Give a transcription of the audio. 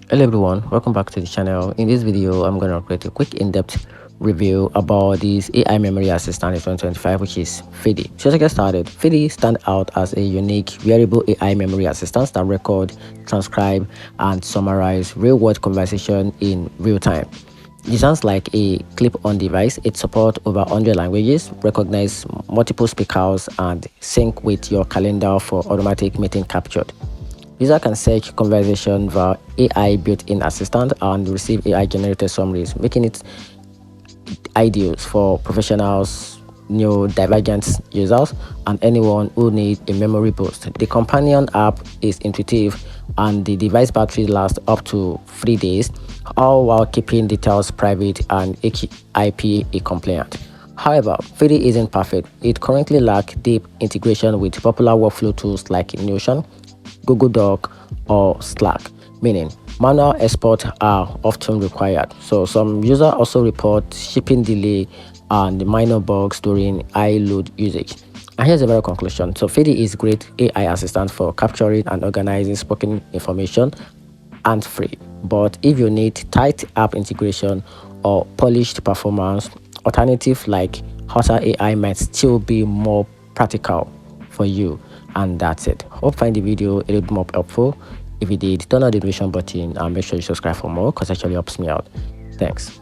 Hello everyone, welcome back to the channel. In this video, I'm going to create a quick in-depth review about this AI memory assistant in 2025, which is Fieldy. So to get started, Fieldy stands out as a unique wearable AI memory assistant that record, transcribe, and summarize real-world conversation in real time. It sounds like a clip-on device. It supports over 100 languages, recognize multiple speakers, and sync with your calendar for automatic meeting captured. User can search conversation via AI built-in assistant and receive AI-generated summaries, making it ideal for professionals, neurodivergent users, and anyone who needs a memory boost. The companion app is intuitive, and the device battery lasts up to 3 days, all while keeping details private and IP compliant. However, Fieldy isn't perfect. It currently lacks deep integration with popular workflow tools like Notion, Google Doc, or Slack, meaning manual exports are often required. So some users also report shipping delay and minor bugs during high load usage. And here's a very conclusion. So Fieldy is great AI assistant for capturing and organizing spoken information and free. But if you need tight app integration or polished performance, alternative like Hotter AI might still be more practical for you. And that's it. Hope you find the video a little bit more helpful. If you did, turn on the notification button and make sure you subscribe for more because it actually helps me out. Thanks.